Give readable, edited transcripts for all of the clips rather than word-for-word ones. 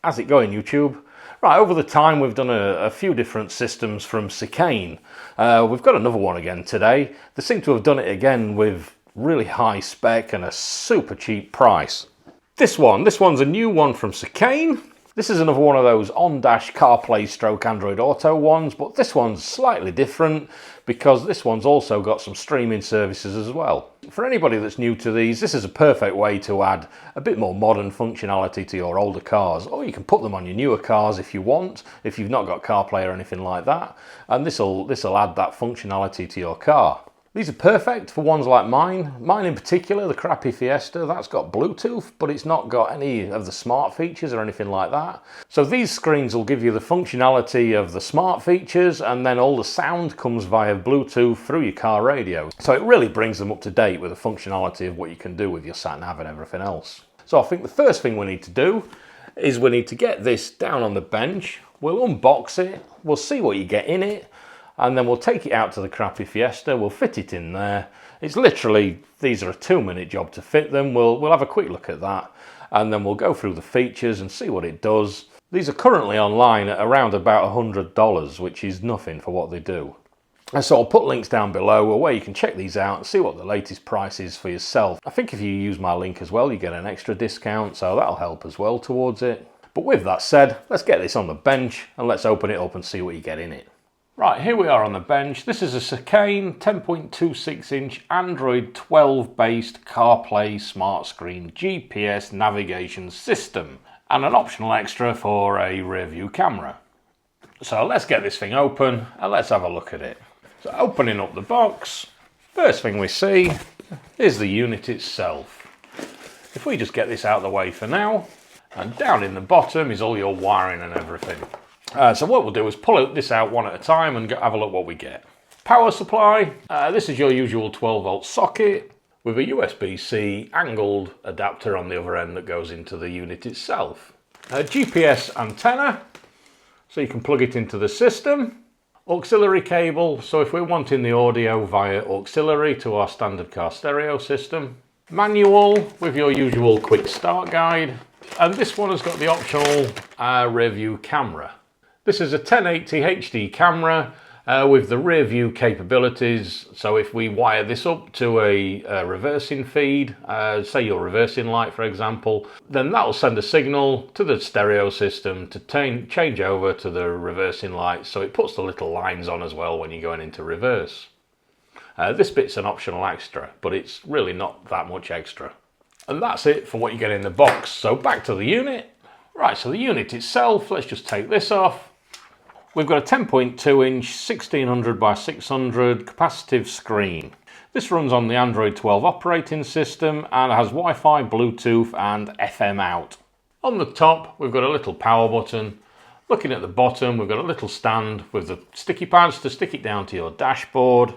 How's it going, YouTube? Right, over the time we've done a few different systems from Seicane. We've got another one again today. They seem to have done it again with really high spec and a super cheap price. This one's a new one from Seicane. This is another one of those on-dash CarPlay stroke Android Auto ones, but this one's slightly different because this one's also got some streaming services as well. For anybody that's new to these, this is a perfect way to add a bit more modern functionality to your older cars, or you can put them on your newer cars if you want, if you've not got CarPlay or anything like that, and this'll add that functionality to your car. These are perfect for ones like mine. Mine in particular, the crappy Fiesta, that's got Bluetooth, but it's not got any of the smart features or anything like that. So these screens will give you the functionality of the smart features, and then all the sound comes via Bluetooth through your car radio. So it really brings them up to date with the functionality of what you can do with your sat nav and everything else. So I think the first thing we need to do is we need to get this down on the bench. We'll unbox it, we'll see what you get in it, and then we'll take it out to the crappy Fiesta, we'll fit it in there. It's literally, these are a 2-minute job to fit them. We'll have a quick look at that, and then we'll go through the features and see what it does. These are currently online at around about $100, which is nothing for what they do. And so I'll put links down below where you can check these out and see what the latest price is for yourself. I think if you use my link as well, you get an extra discount, so that'll help as well towards it. But with that said, let's get this on the bench and let's open it up and see what you get in it. Right, here we are on the bench. This is a Seicane 10.26-inch Android 12 based CarPlay smart screen GPS navigation system, and an optional extra for a rear view camera. So let's get this thing open and let's have a look at it. So opening up the box, first thing we see is the unit itself. If we just get this out of the way for now, and down in the bottom is all your wiring and everything. So what we'll do is pull this out one at a time and have a look what we get. Power supply, this is your usual 12-volt socket with a USB-C angled adapter on the other end that goes into the unit itself. A GPS antenna, so you can plug it into the system. Auxiliary cable, so if we're wanting the audio via auxiliary to our standard car stereo system. Manual with your usual quick start guide. And this one has got the optional rear view camera. This is a 1080 HD camera with the rear view capabilities. So if we wire this up to a reversing feed, say your reversing light for example, then that will send a signal to the stereo system to change over to the reversing light. So it puts the little lines on as well when you're going into reverse. This bit's an optional extra, but it's really not that much extra. And that's it for what you get in the box. So back to the unit. Right, so the unit itself, let's just take this off. We've got a 10.2-inch 1600 by 600 capacitive screen. This runs on the Android 12 operating system and has Wi-Fi, Bluetooth and FM out. On the top, we've got a little power button. Looking at the bottom, we've got a little stand with the sticky pads to stick it down to your dashboard.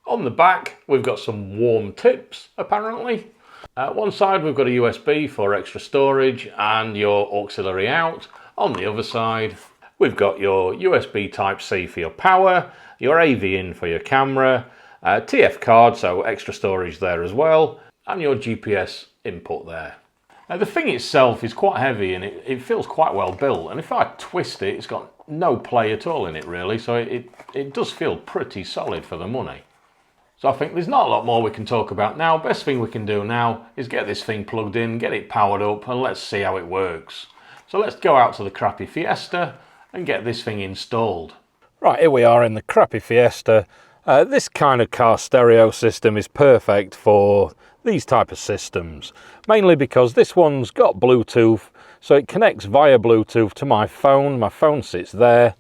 On the back, we've got some warm tips, apparently. One side, we've got a USB for extra storage and your auxiliary out. On the other side, we've got your USB Type-C for your power, your AV in for your camera, TF card, so extra storage there as well, and your GPS input there. Now the thing itself is quite heavy and it feels quite well built, and if I twist it, it's got no play at all in it really, so it does feel pretty solid for the money. So I think there's not a lot more we can talk about now. Best thing we can do now is get this thing plugged in, get it powered up, and let's see how it works. So let's go out to the crappy Fiesta and get this thing installed. Right, here we are in the crappy Fiesta. This kind of car stereo system is perfect for these type of systems, mainly because this one's got Bluetooth, so it connects via Bluetooth to my phone sits there,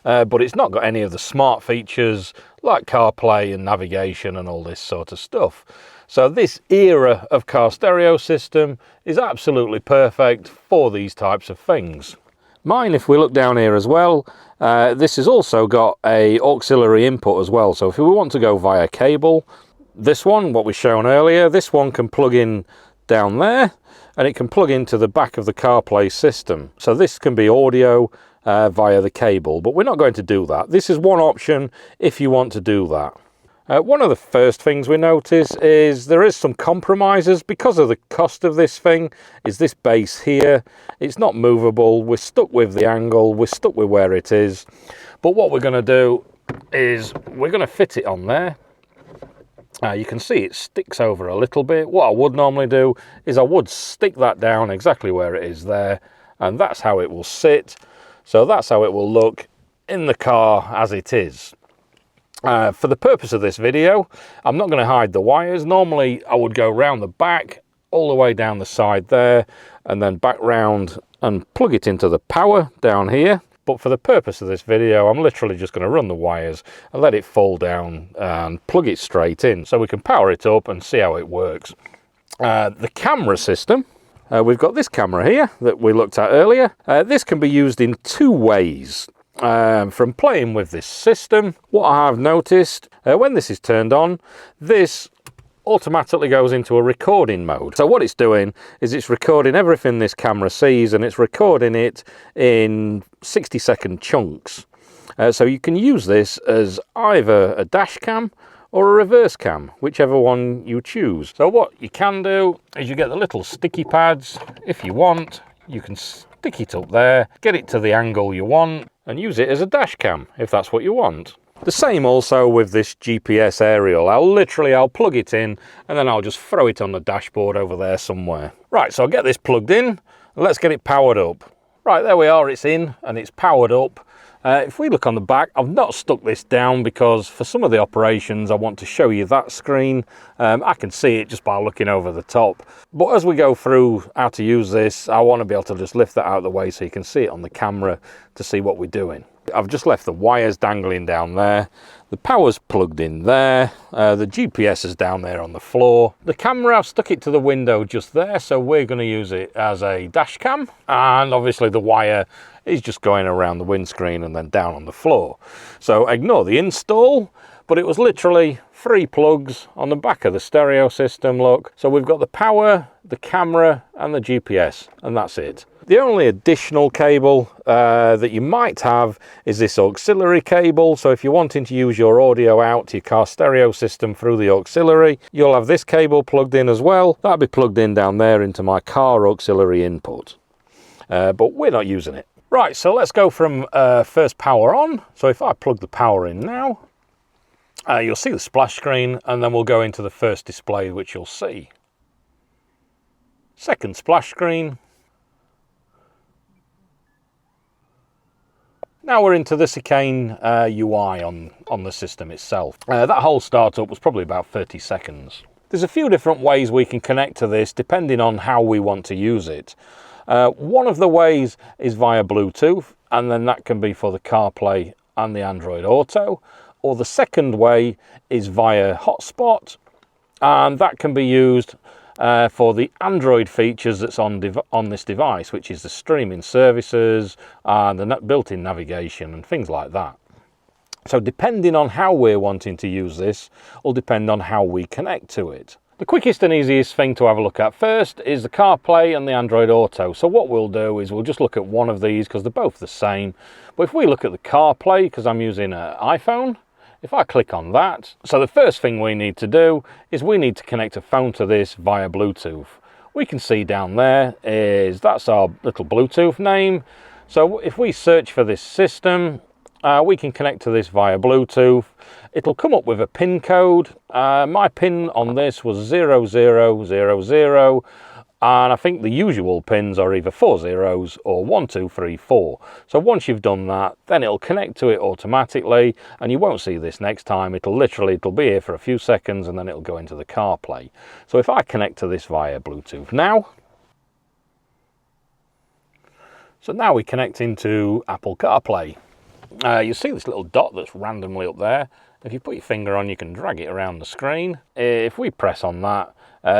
but it's not got any of the smart features like CarPlay and navigation and all this sort of stuff. So this era of car stereo system is absolutely perfect for these types of things. Mine, if we look down here as well, this has also got a auxiliary input as well. So if we want to go via cable, this one, what we shown earlier, this one can plug in down there and it can plug into the back of the CarPlay system. So this can be audio via the cable, but we're not going to do that. This is one option if you want to do that. One of the first things we notice is there is some compromises because of the cost of this thing. Is this base here? It's not movable. We're stuck with the angle. We're stuck with where it is. But what we're going to do is we're going to fit it on there. You can see it sticks over a little bit. What I would normally do is I would stick that down exactly where it is there, and that's how it will sit. So that's how it will look in the car as it is. For the purpose of this video, I'm not going to hide the wires. Normally I would go round the back, all the way down the side there, and then back round and plug it into the power down here. But for the purpose of this video, I'm literally just going to run the wires and let it fall down and plug it straight in so we can power it up and see how it works. The camera system, we've got this camera here that we looked at earlier. This can be used in two ways. From playing with this system, what I have noticed, when this is turned on, this automatically goes into a recording mode. So what it's doing is it's recording everything this camera sees, and it's recording it in 60-second chunks. So you can use this as either a dash cam or a reverse cam, whichever one you choose. So what you can do is you get the little sticky pads. If you want, you can stick it up there, get it to the angle you want, and use it as a dash cam if that's what you want. The same also with this GPS aerial. I'll plug it in and then I'll just throw it on the dashboard over there somewhere. Right, so I'll get this plugged in and let's get it powered up. Right, there we are, it's in and it's powered up. If we look on the back, I've not stuck this down because for some of the operations I want to show you that screen. I can see it just by looking over the top. But as we go through how to use this, I want to be able to just lift that out of the way so you can see it on the camera to see what we're doing. I've just left the wires dangling down there. The power's plugged in there. The GPS is down there on the floor. The camera, I've stuck it to the window just there, so we're going to use it as a dash cam. And obviously the wire is just going around the windscreen and then down on the floor. So ignore the install, but it was literally 3 plugs on the back of the stereo system, look. So we've got the power, the camera and the GPS, and that's it. The only additional cable that you might have is this auxiliary cable. So if you're wanting to use your audio out to your car stereo system through the auxiliary, you'll have this cable plugged in as well. That'll be plugged in down there into my car auxiliary input. But we're not using it. Right, so let's go from first power on. So if I plug the power in now, you'll see the splash screen, and then we'll go into the first display, which you'll see. Second splash screen. Now we're into the Seicane UI on the system itself. That whole startup was probably about 30 seconds. There's a few different ways we can connect to this depending on how we want to use it. One of the ways is via Bluetooth, and then that can be for the CarPlay and the Android Auto. Or the second way is via hotspot, and that can be used for the Android features that's on this device, which is the streaming services and the built-in navigation and things like that. So depending on how we're wanting to use this will depend on how we connect to it. The quickest and easiest thing to have a look at first is the CarPlay and the Android Auto. So what we'll do is we'll just look at one of these because they're both the same. But if we look at the CarPlay, because I'm using an iPhone, if I click on that, so the first thing we need to do is we need to connect a phone to this via Bluetooth. We can see down there that's our little Bluetooth name. So if we search for this system, we can connect to this via Bluetooth. It'll come up with a PIN code. My PIN on this was 0000, and I think the usual pins are either 4 zeros or 1, 2, 3, 4. So once you've done that, then it'll connect to it automatically, and you won't see this next time. It'll be here for a few seconds, and then it'll go into the CarPlay. So if I connect to this via Bluetooth now, so now we connect into Apple CarPlay. You see this little dot that's randomly up there. If you put your finger on, you can drag it around the screen. If we press on that,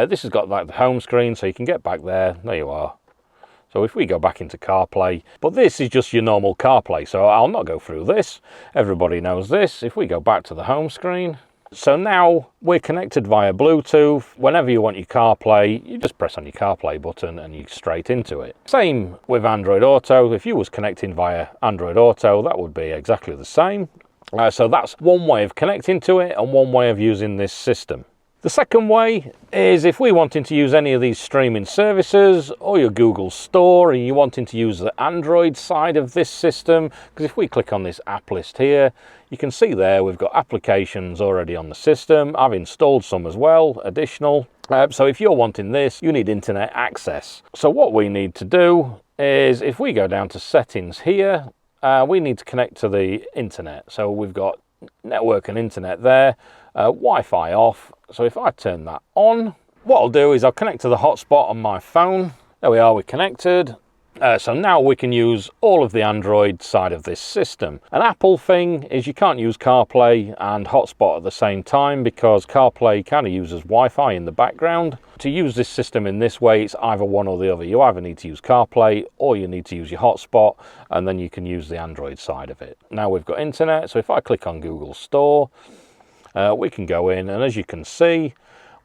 this has got like the home screen, so you can get back there. There you are. So if we go back into CarPlay, but this is just your normal CarPlay, so I'll not go through this. Everybody knows this. If we go back to the home screen, so now we're connected via Bluetooth. Whenever you want your CarPlay, you just press on your CarPlay button and you're straight into it. Same with Android Auto. If you was connecting via Android Auto, that would be exactly the same. So that's one way of connecting to it and one way of using this system. The second way is if we wanting to use any of these streaming services or your Google Store and you wanting to use the Android side of this system, because if we click on this app list here, you can see there we've got applications already on the system. I've installed some as well, additional. So if you're wanting this, you need internet access. So what we need to do is if we go down to settings here, we need to connect to the internet. So we've got network and internet there, Wi-Fi off. So if I turn that on, what I'll do is I'll connect to the hotspot on my phone. There we are, we're connected. So now we can use all of the Android side of this system. An Apple thing is you can't use CarPlay and hotspot at the same time because CarPlay kind of uses Wi-Fi in the background. To use this system in this way, it's either one or the other. You either need to use CarPlay or you need to use your hotspot, and then you can use the Android side of it. Now we've got internet, so if I click on Google Store, we can go in, and as you can see,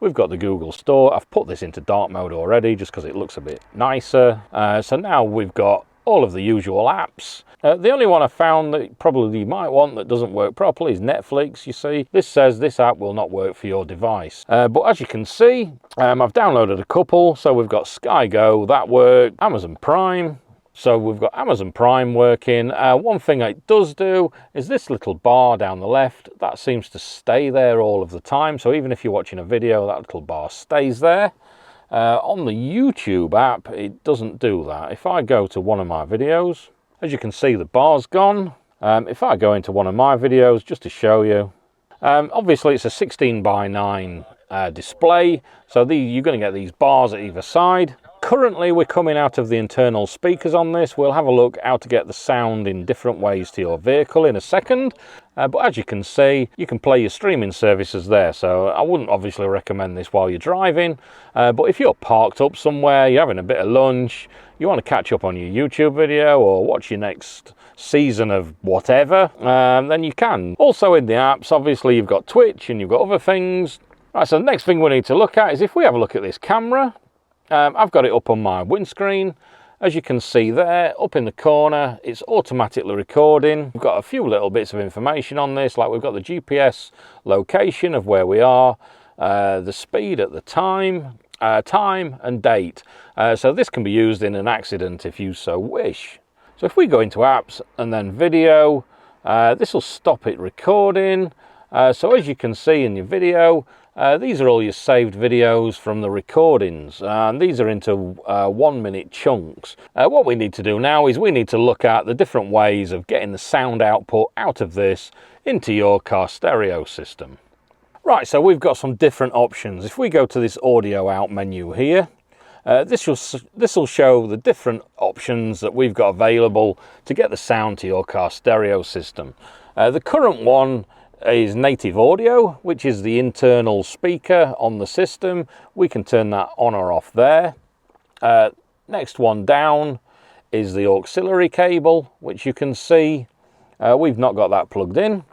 we've got the Google Store. I've put this into dark mode already just because it looks a bit nicer. So now we've got all of the usual apps. The only one I found that probably you might want that doesn't work properly is Netflix. You see, this says this app will not work for your device. But as you can see, I've downloaded a couple. So we've got Sky Go, that worked, Amazon Prime. So we've got Amazon Prime working. One thing it does do is this little bar down the left, that seems to stay there all of the time. So even if you're watching a video, that little bar stays there. On the YouTube app, it doesn't do that. If I go to one of my videos, as you can see, the bar's gone. If I go into one of my videos, just to show you, obviously it's a 16:9 display. So you're going to get these bars at either side. Currently we're coming out of the internal speakers on this. We'll have a look how to get the sound in different ways to your vehicle in a second. But as you can see, you can play your streaming services there. So I wouldn't obviously recommend this while you're driving. But if you're parked up somewhere, you're having a bit of lunch, you want to catch up on your YouTube video or watch your next season of whatever, then you can. Also in the apps, obviously you've got Twitch and you've got other things. Right, so the next thing we need to look at is if we have a look at this camera. I've got it up on my windscreen. As you can see there, up in the corner, it's automatically recording. We've got a few little bits of information on this, like we've got the GPS location of where we are, the speed at the time and date. So this can be used in an accident if you so wish. So if we go into apps and then video, this will stop it recording. So as you can see in your video, these are all your saved videos from the recordings, and these are into 1 minute chunks. What we need to do now is we need to look at the different ways of getting the sound output out of this into your car stereo system. Right, so we've got some different options. If we go to this audio out menu here, this will show the different options that we've got available to get the sound to your car stereo system. The current one is native audio, which is the internal speaker on the system. We can turn that on or off there. Next one down is the auxiliary cable, which you can see we've not got that plugged in.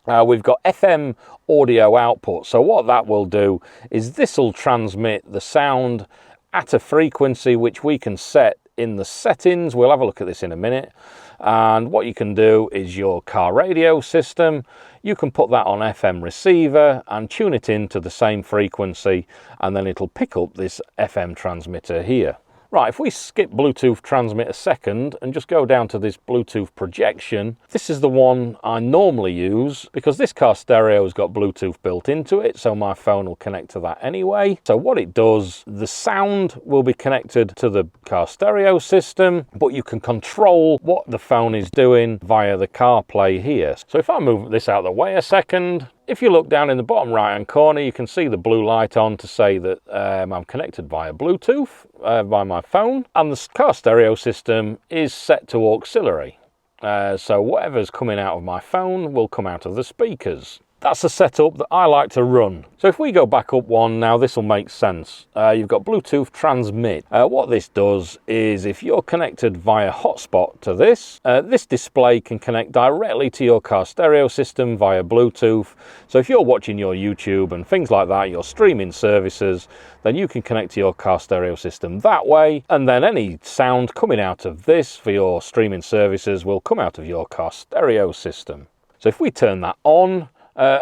We've got FM audio output. So what that will do is this will transmit the sound at a frequency which we can set in the settings. We'll have a look at this in a minute. And what you can do is your car radio system, you can put that on FM receiver and tune it into the same frequency, and then it'll pick up this FM transmitter here. Right, if we skip Bluetooth transmit a second and just go down to this Bluetooth projection, this is the one I normally use because this car stereo has got Bluetooth built into it, so my phone will connect to that anyway. So what it does, the sound will be connected to the car stereo system, but you can control what the phone is doing via the CarPlay here. So if I move this out of the way a second, if you look down in the bottom right hand corner, you can see the blue light on to say that I'm connected via Bluetooth by my phone, and the car stereo system is set to auxiliary. So whatever's coming out of my phone will come out of the speakers. that's the setup that I like to run. So if we go back up one now, this will make sense. You've got Bluetooth transmit. What this does is if you're connected via hotspot to this, this display can connect directly to your car stereo system via Bluetooth. So if you're watching your YouTube and things like that, your streaming services, then you can connect to your car stereo system that way. And then any sound coming out of this for your streaming services will come out of your car stereo system. So if we turn that on,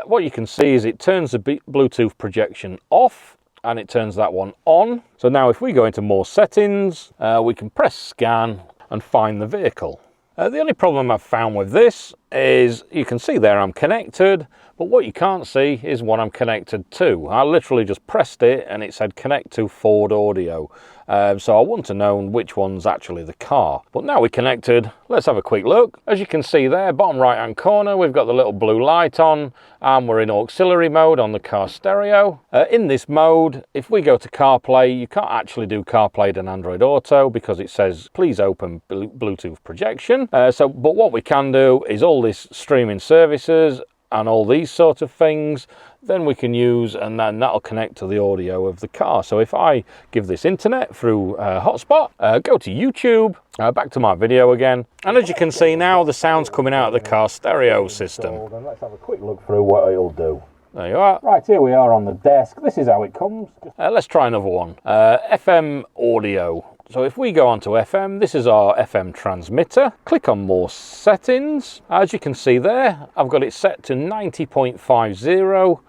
what you can see is it turns the Bluetooth projection off and it turns that one on. So now if we go into more settings, we can press scan and find the vehicle. The only problem I've found with this is you can see there I'm connected, but what you can't see is what I'm connected to. I literally just pressed it and it said connect to Ford audio. So I want to know which one's actually the car. But now we're connected, let's have a quick look. As you can see there, bottom right hand corner, we've got the little blue light on and we're in auxiliary mode on the car stereo. In this mode, if we go to CarPlay, you can't actually do CarPlay and Android Auto because it says please open Bluetooth projection. But what we can do is all this streaming services and all these sort of things, then we can use, and then that'll connect to the audio of the car. So if I give this internet through hotspot, go to YouTube, back to my video again, and as you can see now, the sound's coming out of the car stereo system. Then let's have a quick look through what it'll do. There you are. Right, here we are on the desk. This is how it comes. Let's try another one. FM audio. So if we go onto FM, this is our FM transmitter. Click on more settings. As you can see there, I've got it set to 90.50.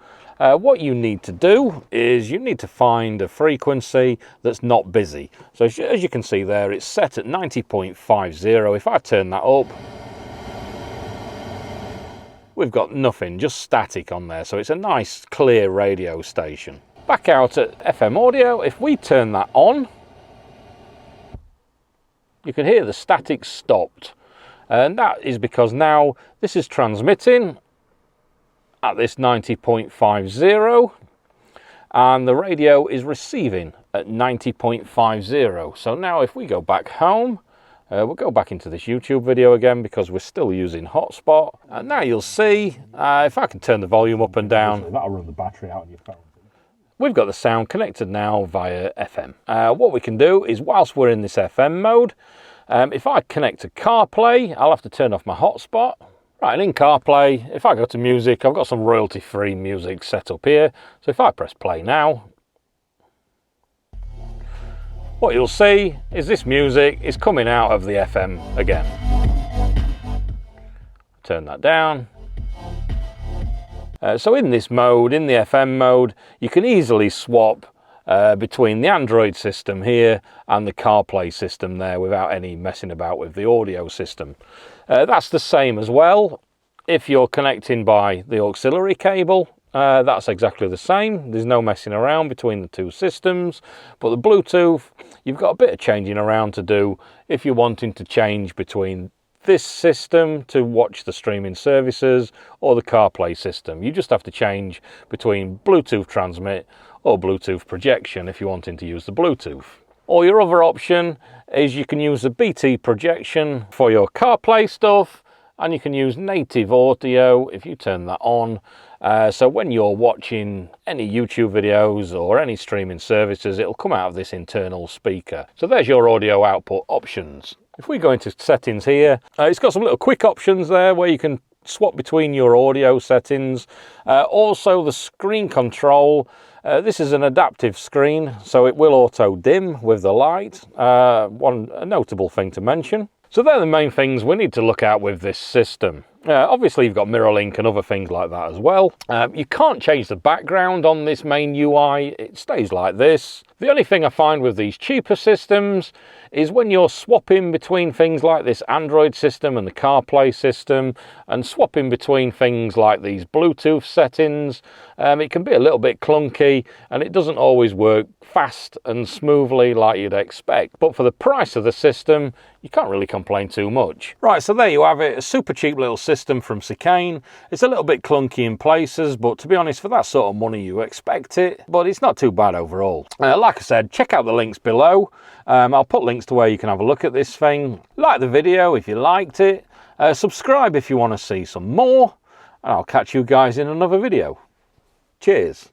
What you need to do is you need to find a frequency that's not busy. So as you can see there, it's set at 90.50. If I turn that up, we've got nothing, just static on there. So it's a nice clear radio station. Back out at FM audio, if we turn that on, you can hear the static stopped. And that is because now this is transmitting at this 90.50 and the radio is receiving at 90.50. So now if we go back home, we'll go back into this YouTube video again because we're still using hotspot. And now you'll see, if I can turn the volume up and down, that'll run the battery out of your phone. We've got the sound connected now via FM. What we can do is, whilst we're in this FM mode, if I connect to CarPlay, I'll have to turn off my hotspot. Right, and in CarPlay, if I go to music, I've got some royalty-free music set up here. So if I press play now, what you'll see is this music is coming out of the FM again. Turn that down. So in this mode, in the FM mode, you can easily swap between the Android system here and the CarPlay system there without any messing about with the audio system. That's the same as well if you're connecting by the auxiliary cable. That's exactly the same. There's no messing around between the two systems. But the Bluetooth, you've got a bit of changing around to do if you're wanting to change between this system to watch the streaming services or the CarPlay system. You just have to change between Bluetooth transmit or Bluetooth projection if you're wanting to use the Bluetooth. Or your other option is you can use the BT projection for your CarPlay stuff, and you can use native audio if you turn that on. So when you're watching any YouTube videos or any streaming services, it'll come out of this internal speaker. So there's your audio output options. If we go into settings here, it's got some little quick options there where you can swap between your audio settings. Also the screen control, this is an adaptive screen, so it will auto dim with the light. A notable thing to mention. So they're the main things we need to look at with this system. Obviously you've got mirror link and other things like that as well. You can't change the background on this main UI, it stays like this. The only thing I find with these cheaper systems is when you're swapping between things like this Android system and the CarPlay system, and swapping between things like these Bluetooth settings, it can be a little bit clunky and it doesn't always work fast and smoothly like you'd expect. But for the price of the system, you can't really complain too much. Right, so there you have it, a super cheap little system from Seicane. It's a little bit clunky in places, but to be honest, for that sort of money you expect it, but it's not too bad overall. Like I said, check out the links below. I'll put links to where you can have a look at this thing. Like the video if you liked it. Subscribe if you want to see some more. and I'll catch you guys in another video. Cheers.